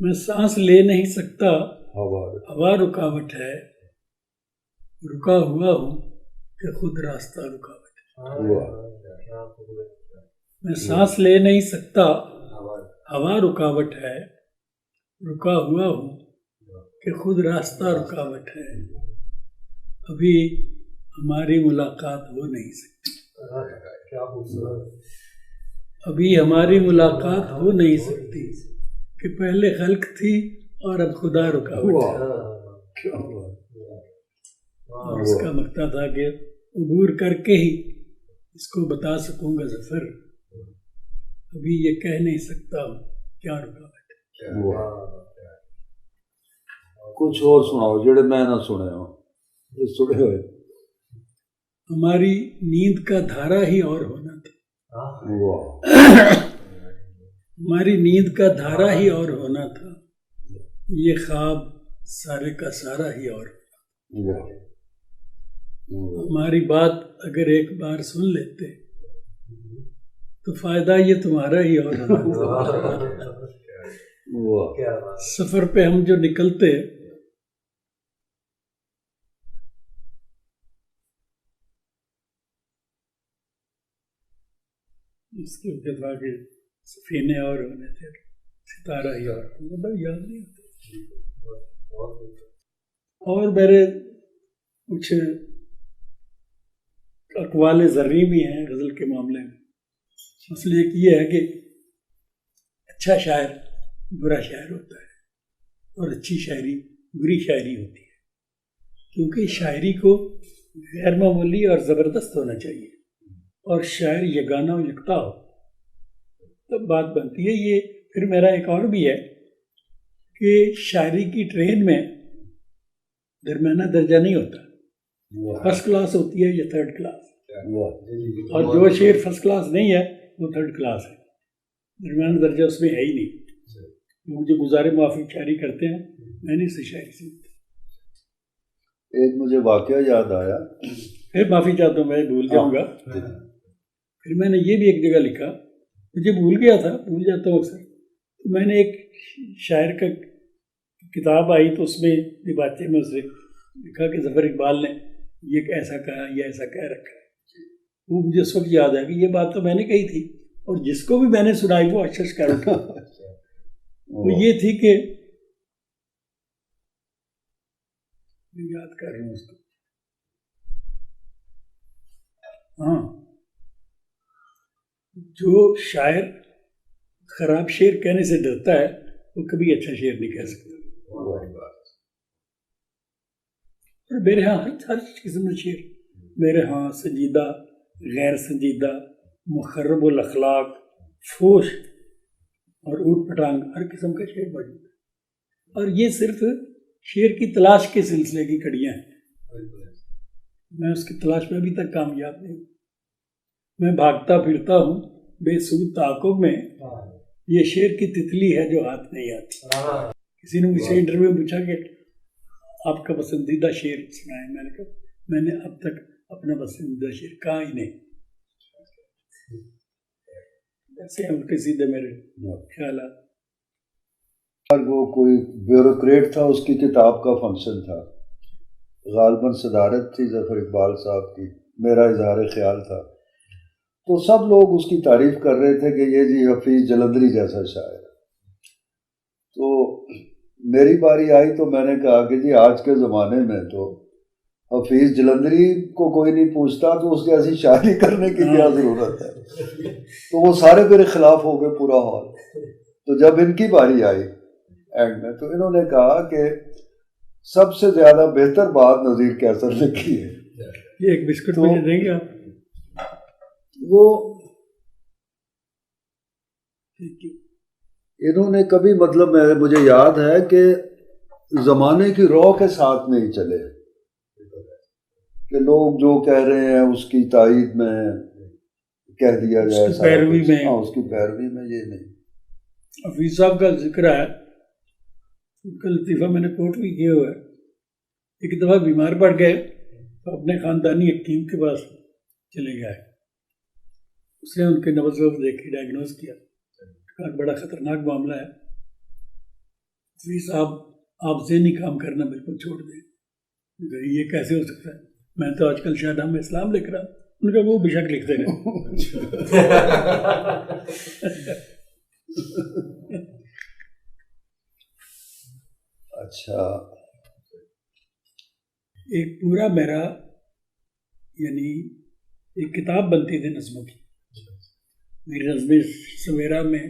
میں سانس لے نہیں سکتا، ہوا رکاوٹ ہے، رکا ہوا ہوں کہ خود راستہ رکاوٹ ہے۔ میں سانس لے نہیں سکتا، ہوا رکاوٹ ہے، رکا ہوا ہوں کہ خود راستہ رکاوٹ ہے۔ ابھی ہماری ملاقات ہو نہیں سکتی، ابھی ہماری ملاقات ہو نہیں سکتی کہ پہلے خلق تھی اور اب خدا رکاوٹ ہے۔ اور اس کا مقصد تھا کہ عبور کر کے ہی اس کو بتا سکوں گا ظفر، ابھی یہ کہہ نہیں سکتا ہوں کیا رکاوٹ ہے۔ کچھ اور سناؤ جڑے میں نہ سنے ہوں، سنے ہوئے۔ ہماری نیند کا دھارا ہی اور ہونا تھا، ہماری نیند کا دھارا ہی اور ہونا تھا، یہ خواب سارے کا سارا ہی اور ہونا تھا۔ ہماری بات اگر ایک بار سن لیتے تو فائدہ یہ تمہارا ہی اور ہونا تھا۔ سفر پہ ہم جو نکلتے اس کے اتفاق کے سفینے اور ہونے تھے، ستارہ ہی اور یاد نہیں ہوتا۔ اور میرے کچھ اقوال زرعی بھی ہیں غزل کے معاملے میں۔ مسئلہ ایک یہ ہے کہ اچھا شاعر برا شاعر ہوتا ہے اور اچھی شاعری بری شاعری ہوتی ہے، کیونکہ شاعری کو غیر معمولی اور زبردست ہونا چاہیے، اور شاعر یگانہ و یکتا ہو تب بات بنتی ہے۔ یہ پھر میرا ایک اور بھی ہے کہ شاعری کی ٹرین میں درمیانہ درجہ نہیں ہوتا، فرسٹ کلاس ہوتی ہے یا تھرڈ کلاس، اور جو شعر فرسٹ کلاس نہیں ہے وہ تھرڈ کلاس ہے، درمیانہ درجہ اس میں ہے ہی نہیں۔ لوگ جو گزارے موافق شاعری کرتے ہیں، میں نہیں سے شاعری سنتا۔ ایک مجھے واقعہ یاد آیا، پھر معافی چاہتا ہوں، میں بھول جاؤں گا۔ پھر میں نے یہ بھی ایک جگہ لکھا، مجھے بھول گیا تھا، بھول جاتا ہوں اکثر، تو میں نے ایک شاعر کا کتاب آئی تو اس میں باتیں میں اسے لکھا کہ ظفر اقبال نے یہ ایسا کہا، یہ ایسا کہہ رکھا ہے۔ وہ مجھے اس وقت یاد ہے کہ یہ بات تو میں نے کہی تھی، اور جس کو بھی میں نے سنائی وہ اچھا کہہ رکھا۔ وہ یہ تھی کہ یاد کر رہا ہوں اس کو، ہاں، جو شاعر خراب شعر کہنے سے ڈرتا ہے وہ کبھی اچھا شعر نہیں کہہ سکتا۔ اور میرے ہاں ہر قسم کے شعر، میرے ہاں سنجیدہ، غیر سنجیدہ، مخرب الاخلاق، فوش اور اوٹ پٹانگ، ہر قسم کا شعر موجود ہے، اور یہ صرف شعر کی تلاش کے سلسلے کی کڑیاں ہیں۔ میں اس کی تلاش میں ابھی تک کامیاب نہیں ہوں، میں بھاگتا پھرتا ہوں بے سود تعاقب میں، یہ شعر کی تتلی ہے جو ہاتھ نہیں آتی۔ کسی نے مجھ سے انٹرویو میں پوچھا کہ آپ کا پسندیدہ شعر سنائیں، میں نے کہا میں نے اب تک اپنا پسندیدہ شعر کہا ہی نہیں۔ ایسے الٹے سیدھے میرے خیالات۔ وہ کوئی بیوروکریٹ تھا، اس کی کتاب کا فنکشن تھا، غالباً صدارت تھی ظفر اقبال صاحب کی، میرا اظہار خیال تھا، تو سب لوگ اس کی تعریف کر رہے تھے کہ یہ جی حفیظ جلندری جیسا شاعر ہے۔ تو میری باری آئی تو میں نے کہا کہ جی آج کے زمانے میں تو حفیظ جلندری کو کوئی نہیں پوچھتا، تو اس جیسی شاعری کرنے کی کیا ضرورت ہے۔ تو وہ سارے میرے خلاف ہو گئے پورا ہال۔ تو جب ان کی باری آئی اینڈ میں، تو انہوں نے کہا کہ سب سے زیادہ بہتر بات نذیر کیسر نے کی ہے۔ یہ ایک بسکٹ مجھے دیں گے آپ؟ وہ انہوں نے کبھی مطلب مجھے یاد ہے کہ زمانے کی رو کے ساتھ نہیں چلے، کہ لوگ جو کہہ رہے ہیں اس کی تائید میں کہہ دیا جائے، اس کی پیروی میں، ہاں اس کی پیروی میں یہ نہیں۔ حفیظ صاحب کا ذکر ہے، ان کا لطیفہ میں نے کوٹ بھی کیا ہوا ہے۔ ایک دفعہ بیمار پڑ گئے تو اپنے خاندانی حکیم کے پاس چلے گئے، اس نے ان کے نبض وبض دیکھی، ڈائگنوز کیا، بڑا خطرناک معاملہ ہے، حفیظ صاحب آپ ذہنی کام کرنا بالکل چھوڑ دیں. یہ کیسے ہو سکتا ہے؟ میں تو آج کل شاید ہم اسلام لکھ رہا ہوں. ان کا وہ بے شک لکھتے رہے. اچھا ایک پورا میرا یعنی ایک کتاب بنتی تھی نظموں کی. میری نظمیں سویرا میں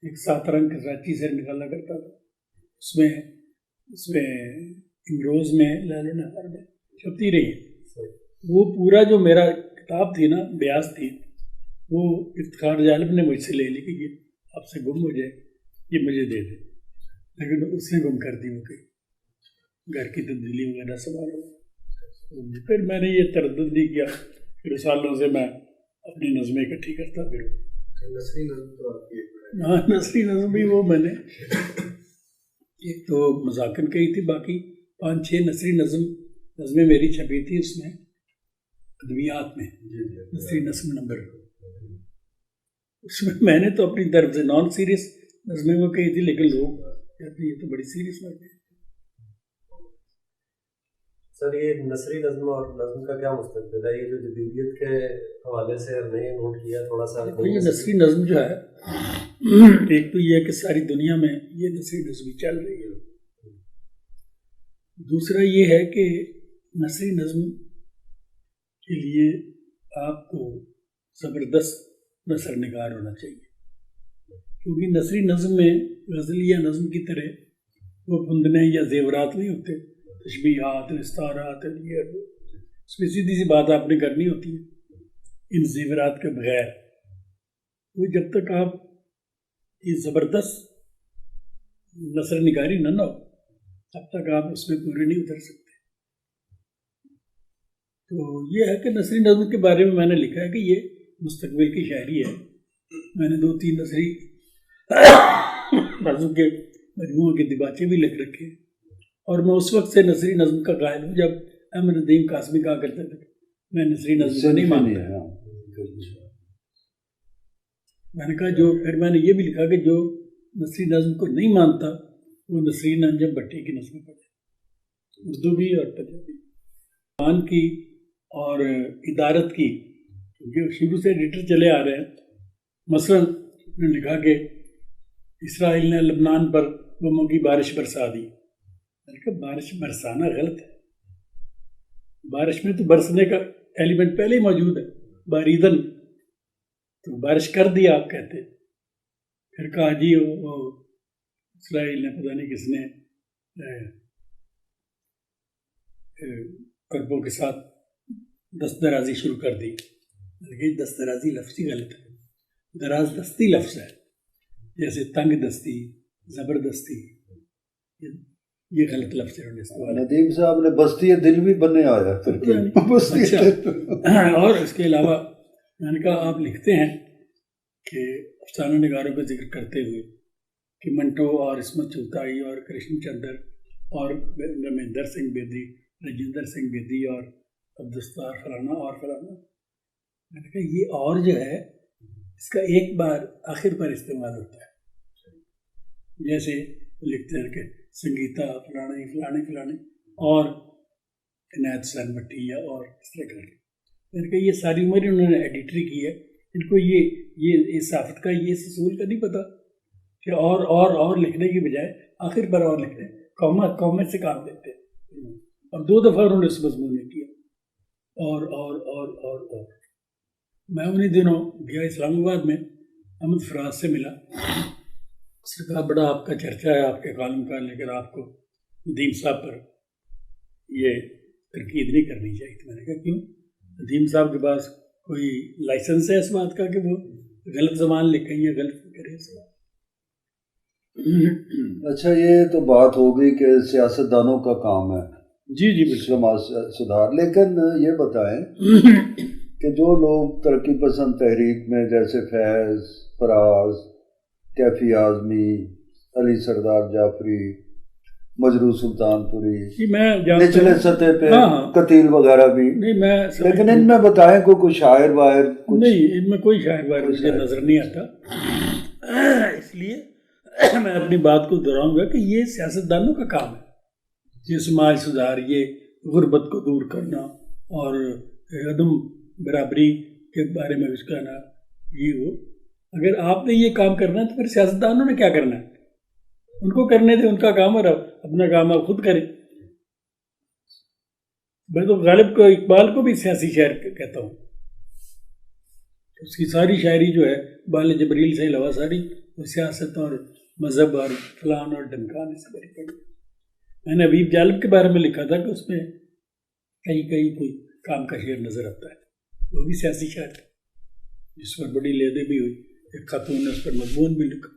ایک 7 رنگ کے ساتھی سے نکالا کرتا تھا. اس میں امروز میں لال و نہار میں چھپتی رہی. وہ پورا جو میرا کتاب تھی نا بیاس تھی وہ افتخار جالب نے مجھ سے لے لی کہ یہ آپ سے گم ہو جائے, یہ مجھے دے دے. لیکن اس نے گم کر دی وہ کہیں گھر کی تبدیلی وغیرہ سنبھالو. پھر میں نے یہ تردد نہیں کیا. پھر سالوں سے میں اپنی نظمیں اکٹھی کرتا پھر. ہاں نثری نظم بھی وہ میں نے ایک تو مذاکر کہی تھی, باقی 5-6 نثری نظمیں میری چھپی تھی اس میں ادبیات میں. نثری نظم نمبر اس میں نے تو اپنی طرف سے نان سیریس نظمیں وہ کہی تھی, لیکن لوگ کہتے یہ تو بڑی سیریس بات ہے. سر یہ نثری نظم اور نظم کا کیا مستقبل ہے؟ یہ جو جدیدیت کے حوالے سے ہم نے نوٹ کیا تھوڑا سا. یہ نثری نظم جو ہے ایک تو یہ ہے کہ ساری دنیا میں یہ نثری نظم چل رہی ہے. دوسرا یہ ہے کہ نثری نظم کے لیے آپ کو زبردست نثر نگار ہونا چاہیے, کیونکہ نثری نظم میں غزل یا نظم کی طرح وہ پھندنے یا زیورات نہیں ہوتے, تشبیہات استعارات. اس میں سیدھی سی بات آپ نے کرنی ہوتی ہے ان زیورات کے بغیر. وہ جب تک آپ یہ زبردست نثر نگاری نہ ہو تب تک آپ اس میں پورے نہیں اتر سکتے. تو یہ ہے کہ نثری نظم کے بارے میں نے لکھا ہے کہ یہ مستقبل کی شاعری ہے. میں نے 2-3 نثری نظم کے مجموعوں کے دیباچے بھی لکھ رکھے, اور میں اس وقت سے نثری نظم کا قائل ہوں جب احمد ندیم قاسمی کہا کرتے تھے میں نثری نظم کو نہیں مانتا. میں نے کہا پھر میں نے یہ بھی لکھا کہ جو نثری نظم کو نہیں مانتا وہ نسرین انجم بھٹی کی نظمیں پڑھے, اردو بھی اور پنجابی. قرآن کی اور ادارت کی جو شروع سے ایڈیٹر چلے آ رہے ہیں. مثلاً نے لکھا کہ اسرائیل نے لبنان پر بموں کی بارش برسا دی. میں نے کہا بارش برسانا غلط ہے, بارش میں تو برسنے کا ایلیمنٹ پہلے ہی موجود ہے, باریدن, تو بارش کر دی آپ کہتے. پھر کہا جی وہ اسرائیل نے پتہ نہیں کس نے کربوں کے ساتھ دست درازی شروع کر دی. لیکن دست درازی لفظ ہی غلط ہے, دراز دستی لفظ ہے, جیسے تنگ دستی, زبردستی, یہ غلط لفظ ہے. ندیم صاحب نے بستی دل بھی بننے آیا. اور اس کے علاوہ میں نے کہا آپ لکھتے ہیں کہ افسانہ نگاروں کا ذکر کرتے ہوئے کہ منٹو اور عصمت چوتائی اور کرشن چندر اور رمیندر سنگھ بیدی, رجندر سنگھ بیدی اور عبدالستار فلانا اور فلانا. میں نے کہا یہ اور جو ہے اس کا ایک بار آخر پر استعمال ہوتا ہے, جیسے لکھتے ہیں کہ سنگیتا فلانے فلانے فلانے اور عنایت حسین بھٹی یا اور اس طرح کر کے. میں نے کہا یہ ساری عمر انہوں نے ایڈیٹری کی ہے, ان کو یہ صحافت کا یہ اصول کا نہیں پتہ کہ اور لکھنے کی بجائے آخر پر اور لکھتے ہیں, کامنٹ سے کام لیتے ہیں. اور 2 دفعہ انہوں نے اس مضمون میں کیا. اور میں انہیں دنوں گیا اسلام آباد میں, احمد فراز سے ملا. اس نے کہا بڑا آپ کا چرچا ہے آپ کے کالم کا, لیکن آپ کو ندیم صاحب پر یہ تنقید نہیں کرنی چاہیے. میں نے کہا کیوں؟ ندیم صاحب کے پاس کوئی لائسنس ہے اس بات کا کہ وہ غلط زبان لکھیں یا غلط کریں اس بات. اچھا یہ تو بات ہو گئی کہ سیاستدانوں کا کام ہے جی بالکل سماج سدھار, لیکن یہ بتائیں کہ جو لوگ ترقی پسند تحریک میں جیسے فیض, فراز, کیفی اعظمی, علی سردار جعفری, مجروح سلطان پوری, نچلے سطح پہ قتیل وغیرہ بھی, لیکن ان میں بتائیں کوئی شاعر واعر؟ نہیں, ان میں کوئی شاعر واعر مجھے نظر نہیں آتا. اس لیے میں اپنی بات کو دہراؤں گا کہ یہ سیاستدانوں کا کام ہے، یہ سماج سدھار، یہ غربت کو دور کرنا اور عدم برابری کے بارے میں کچھ کہنا، یہ وہ. اگر آپ نے یہ کام کرنا ہے تو پھر سیاستدانوں نے کیا کرنا ہے؟ ان کو کرنے دیں، ان کا کام، اور اپنا کام آپ خود کریں. میں تو غالب کو، اقبال کو بھی سیاسی شاعر کہتا ہوں. اس کی ساری شاعری جو ہے بال جبریل سے علاوہ ساری سیاست اور مذہب اور فلان اور ڈمکان سے بھری پڑی. میں نے حبیب جالب کے بارے میں لکھا تھا کہ اس میں کہیں کہیں کوئی کام کا شعر نظر آتا ہے. وہ بھی سیاسی شاعر تھا جس پر بڑی لیدے بھی ہوئی. ایک خاتون نے اس پر مضمون بھی لکھا.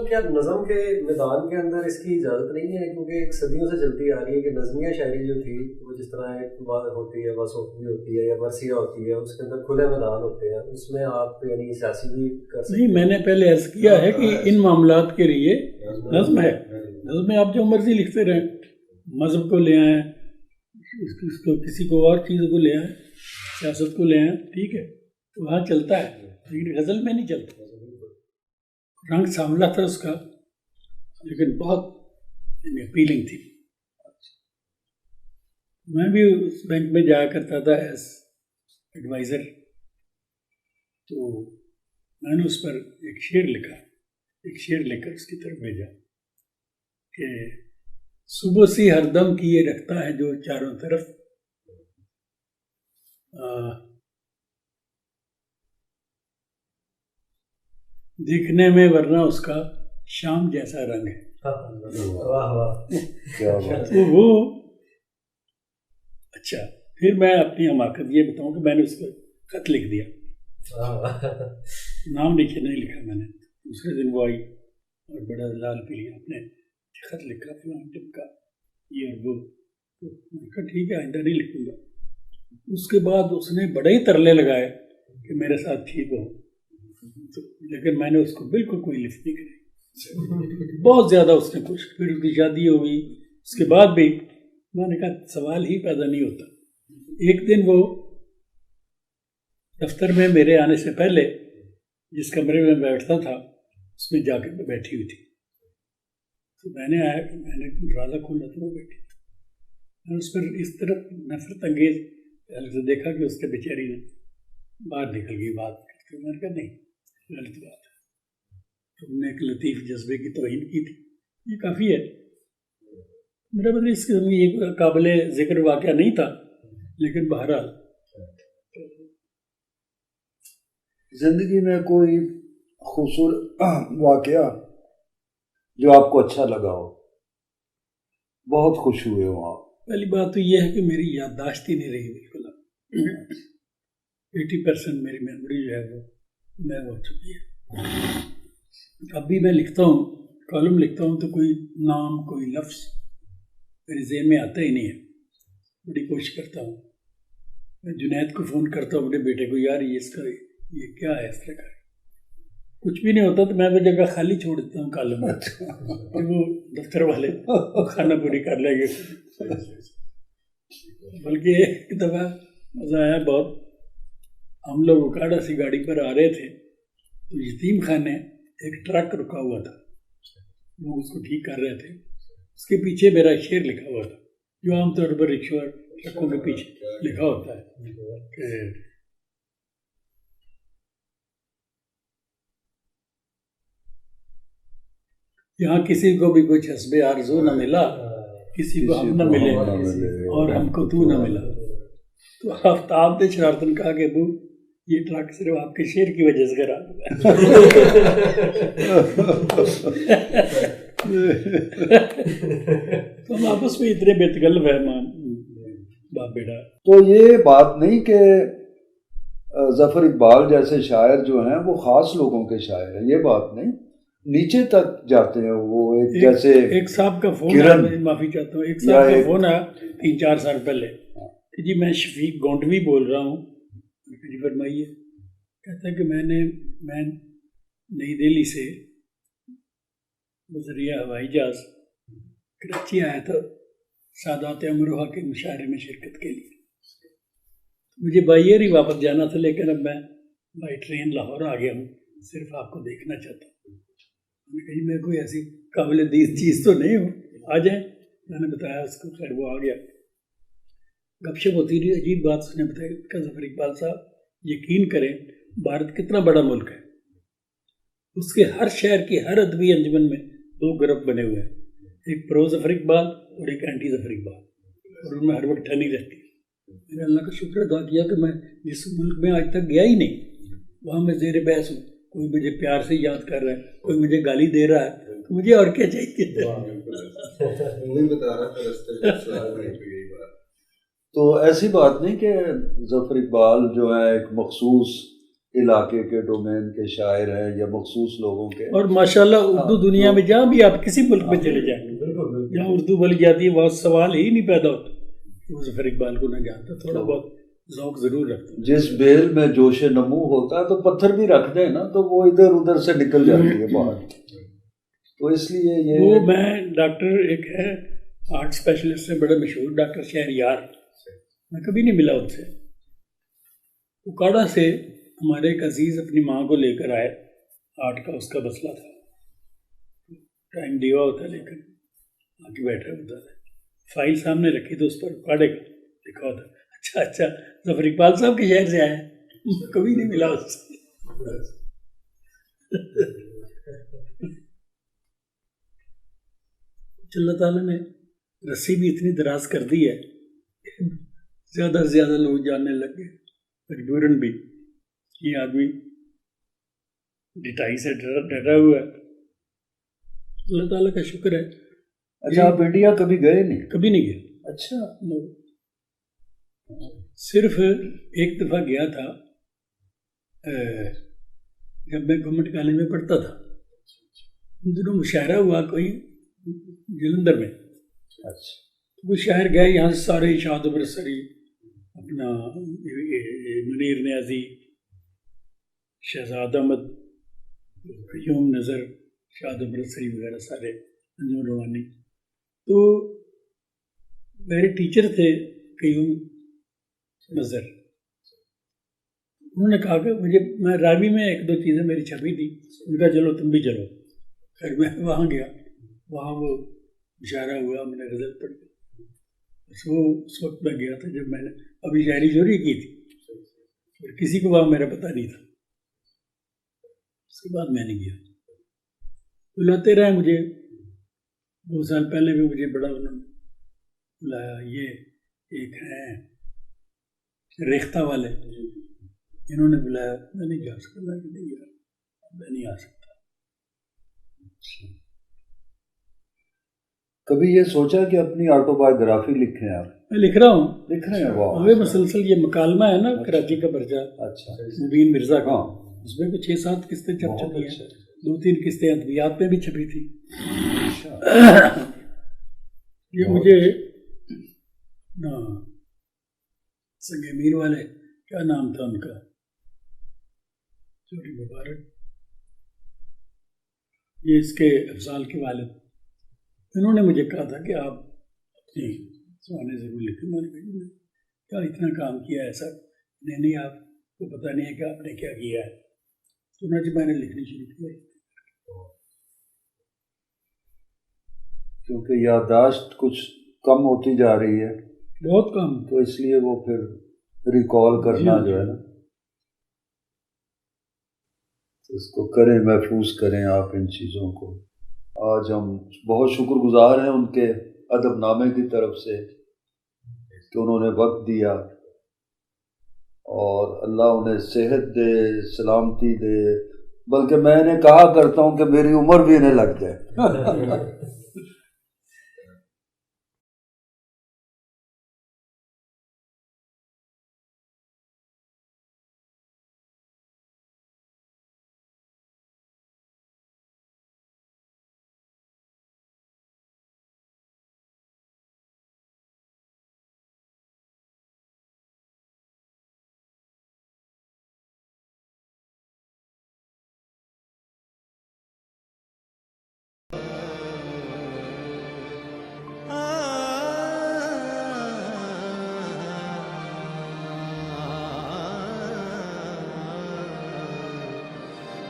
کیا نظم کے میدان کے اندر اس کی اجازت نہیں ہے؟ کیونکہ ایک صدیوں سے چلتی آ رہی ہے کہ نظمیہ شاعری جو تھی وہ جس طرح ایک بات ہوتی ہے، وصوفی ہوتی ہے یا مرثیہ ہوتی ہے، اس کے اندر کھلے میدان ہوتے ہیں، اس میں آپ یعنی سیاسی بھی کر سکتے ہیں. نہیں، میں نے پہلے عرض کیا ہے کہ ان معاملات کے لیے نظم ہے. نظم میں آپ جو مرضی لکھتے رہیں، مذہب کو لے آئیں، کسی کو اور چیزوں کو لے آئیں، سیاست کو لے آئیں، ٹھیک ہے، وہاں چلتا ہے، لیکن غزل میں نہیں چلتا. رنگ سانولا تھا اس کا، لیکن بہت اپیلنگ تھی. میں بھی اس بینک میں جایا کرتا تھا ایز ایڈوائزر، تو میں نے اس پر ایک شعر لکھا، ایک شعر لکھ کر اس کی طرف بھیجا کہ صبح سی ہر دم کیے رکھتا ہے جو چاروں طرف، دیکھنے میں ورنہ اس کا شام جیسا رنگ ہے. وہ اچھا، پھر میں اپنی حماقت یہ بتاؤں کہ میں نے اس کو خط لکھ دیا، نام نہیں لکھا میں نے. دوسرے دن وہ آئی اور بڑا لال پیلی، آپ نے خط لکھا فلاں ٹپ کا یہ اور وہ. میں کہا ٹھیک ہے، آئندہ نہیں لکھوں گا. اس کے بعد اس نے بڑے ہی ترلے لگائے کہ میرے ساتھ ٹھیک ہو، لیکن میں نے اس کو بالکل کوئی لفٹ نہیں کری. بہت زیادہ اس نے کچھ، پھر اس کی شادی ہو گئی. اس کے بعد بھی میں نے کہا سوال ہی پیدا نہیں ہوتا. ایک دن وہ دفتر میں میرے آنے سے پہلے جس کمرے میں بیٹھتا تھا اس میں جا کے بیٹھی ہوئی تھی. تو میں نے آیا کہ میں نے دروازہ کھولا تو وہ بیٹھی. میں نے اس پر اس طرح نفرت انگیز سے دیکھا کہ اس کے بیچاری نے باہر نکل گئی بات کرتے. میں نے کہا نہیں، غلط بات ہے، تم نے ایک لطیف جذبے کی توہین کی تھی، یہ کافی ہے. میرا مطلب اس کے یہ قابل ذکر واقعہ نہیں تھا، لیکن بہرحال زندگی میں کوئی خوبصورت واقعہ جو آپ کو اچھا لگا ہو، بہت خوش ہوئے ہو آپ؟ پہلی بات تو یہ ہے کہ میری یادداشت ہی نہیں رہی بالکل. 80% میری میموری جو ہے وہ میں ہو چکی ہے. اب بھی میں لکھتا ہوں، کالم لکھتا ہوں تو کوئی نام، کوئی لفظ میرے ذہن میں آتا ہی نہیں ہے. بڑی کوشش کرتا ہوں. میں جنید کو فون کرتا ہوں، اپنے بیٹے کو، یار یہ اس کا یہ کیا ہے، اس طرح کا کچھ بھی نہیں ہوتا تو میں وہ جگہ خالی چھوڑ دیتا ہوں کالم میں، کہ وہ دفتر والے کھانا پوری کر لیں گے. بلکہ ایک دفعہ مزہ آیا بہت. ہم لوگ اوکاڑا سی گاڑی پر آ رہے تھے تو یتیم خانے ایک ٹرک رکا ہوا تھا، وہ اس کو ٹھیک کر رہے تھے. اس کے پیچھے میرا شعر لکھا ہوا تھا جو عام طور پر رکشہ ٹرکوں کے پیچھے لکھا ہوتا ہے کہ یہاں کسی کو بھی کچھ حسب آرزو نہ ملا، کسی کو ہم نہ ملے اور ہم کو تو نہ ملا. تو آفتاب نے شرارتن کہا کہ ابو یہ ٹرک صرف آپ کے شعر کی وجہ سے خراب تو ہم آپس میں اتنے بے تکلف ہیں باپ بیٹا. تو یہ بات نہیں کہ ظفر اقبال جیسے شاعر جو ہیں وہ خاص لوگوں کے شاعر ہیں، یہ بات نہیں، نیچے تک جاتے ہیں وہ. ایک جیسے ایک صاحب کا فون آیا، میں معافی چاہتا ہوں، ایک صاحب کا فون آیا 3-4 سال پہلے کہ جی میں شفیق گونڈوی بول رہا ہوں. جی فرمائیے. کہتا ہے کہ میں نئی دہلی سے بذریعہ ہوائی جہاز کراچی آیا تھا سادات امروہہ کے مشاعرے میں شرکت کے لیے. مجھے بائی ایئر ہی واپس جانا تھا، لیکن اب میں بائی ٹرین لاہور آ گیا ہوں, صرف آپ کو دیکھنا چاہتا ہوں. میں نے کہا جی میں کوئی ایسی قابل دید چیز تو نہیں ہوں, آ جائیں. میں نے بتایا اس کو, خیر وہ آ گیا. گپ شپ ہوتی رہی, عجیب بات اس نے بتائی کہ ظفر اقبال صاحب یقین کریں بھارت کتنا بڑا ملک ہے, اس کے ہر شہر کی ہر ادبی انجمن میں 2 گروپ بنے ہوئے ہیں, ایک پرو ظفر اقبال اور ایک اینٹی ظفر اقبال, اور ان میں ہر وقت ٹھنی رہتی ہے. میں نے اللہ کا شکر ادا کیا کہ میں جس ملک میں آج تک گیا ہی نہیں وہاں میں زیر بحث ہوں. کوئی مجھے پیار سے یاد کر رہا ہے, کوئی مجھے گالی دے رہا ہے, مجھے اور کیا چاہیے. تو ایسی بات نہیں کہ ظفر اقبال جو ہے ایک مخصوص علاقے کے ڈومین کے شاعر ہیں یا مخصوص لوگوں کے, اور ماشاءاللہ اردو دنیا میں جہاں بھی آپ کسی ملک میں چلے جائیں جہاں اردو بولی جاتی ہے وہاں سوال ہی نہیں پیدا ہوتا وہ ظفر اقبال کو نہ جانتا. تھوڑا بہت ذوق ضرور رکھتا ہوں. جس بیل میں جوش نمو ہوتا ہے تو پتھر بھی رکھ دیں نا تو وہ ادھر ادھر سے نکل جاتی ہے باہر. تو اس لیے یہ وہ میں ڈاکٹر ایک ہے آرٹ اسپیشلسٹ ہے بڑا مشہور ڈاکٹر شہریار, میں کبھی نہیں ملا ان سے. اکاڑا سے ہمارے ایک عزیز اپنی ماں کو لے کر آئے, آرٹ کا اس کا مسئلہ تھا, ٹائم دیا ہوتا لیکن آ کے بیٹھا ہوتا تھا. فائل سامنے رکھی تو اس پر اکاڑے کا لکھا ہوتا. اچھا ظفر اقبال صاحب کے شہر سے آئے ہیں, کبھی نہیں ملا اس سے. اللہ تعالیٰ نے رسی بھی اتنی دراز کر دی ہے زیادہ سے زیادہ لوگ جاننے لگ گئے مجبوراً بھی. یہ آدمی ڈٹائی سے ڈرا ہوا ہے. اللہ تعالیٰ کا شکر ہے. اچھا آپ انڈیا کبھی گئے نہیں؟ کبھی نہیں گیا. اچھا صرف ایک دفعہ گیا تھا جب میں گورنمنٹ کالج میں پڑھتا تھا. ان دنوں مشاعرہ ہوا کوئی جلندر میں. اچھا وہ شہر گئے, یہاں سے سارے شاد برسری اپنا منیر نیازی, شہزاد احمد, قیوم نظر, شاد برسری وغیرہ سارے, انجم روانی. تو میرے ٹیچر تھے قیوم نظر, انہوں نے کہا کہ میں راوی میں 1-2 چیزیں میری چھپی تھی, ان کا چلو تم بھی چلو. پھر میں وہاں گیا, وہاں وہ مشاعرہ ہوا, میں نے غزل پڑھی. وہ اس وقت میں گیا تھا جب میں نے ابھی شاعری چوری کی تھی, اور کسی کو وہاں میرا پتہ نہیں تھا. اس کے بعد میں نہیں گیا. بلاتے رہے مجھے, 2 سال پہلے بھی مجھے بڑا انہوں نے بلایا. یہ ایک ہیں ریختہ والے, انہوں نے بلایا, میں نہیں جا سکتا. میں نہیں گیا, میں نہیں آ سکتا. کبھی یہ سوچا کہ اپنی آٹو بایوگرافی لکھیں آپ؟ میں لکھ رہا ہوں. لکھ رہے ہیں؟ واہ. وہ مسلسل یہ مکالمہ ہے نا کراچی کا پرچہ, اچھا مبین مرزا کا, ہاں اس میں کچھ 6-7 قسطیں چھپی ہیں. 2-3 قسطیں ادبیات میں بھی چھپی تھی. یہ مجھے سنگ میر والے کیا نام تھا ان کا, چوری مبارک, یہ اس کے افضال کے والد, انہوں نے مجھے کہا تھا کہ آپ اپنی سوانے ضرور لکھیں. میں نے کہا کیا اتنا کام کیا ہے سر؟ نہیں آپ کو پتہ نہیں ہے کہ آپ نے کیا کیا ہے. چنانچہ میں نے لکھنی شروع کی. کیونکہ یادداشت کچھ کم ہوتی جا رہی ہے, بہت کم, تو اس لیے وہ پھر ریکال کرنا جو ہے نا, اس کو کریں, محفوظ کریں آپ ان چیزوں کو. آج ہم بہت شکر گزار ہیں ان کے ادب نامے کی طرف سے کہ انہوں نے وقت دیا, اور اللہ انہیں صحت دے, سلامتی دے, بلکہ میں نے کہا کرتا ہوں کہ میری عمر بھی انہیں لگ جائے.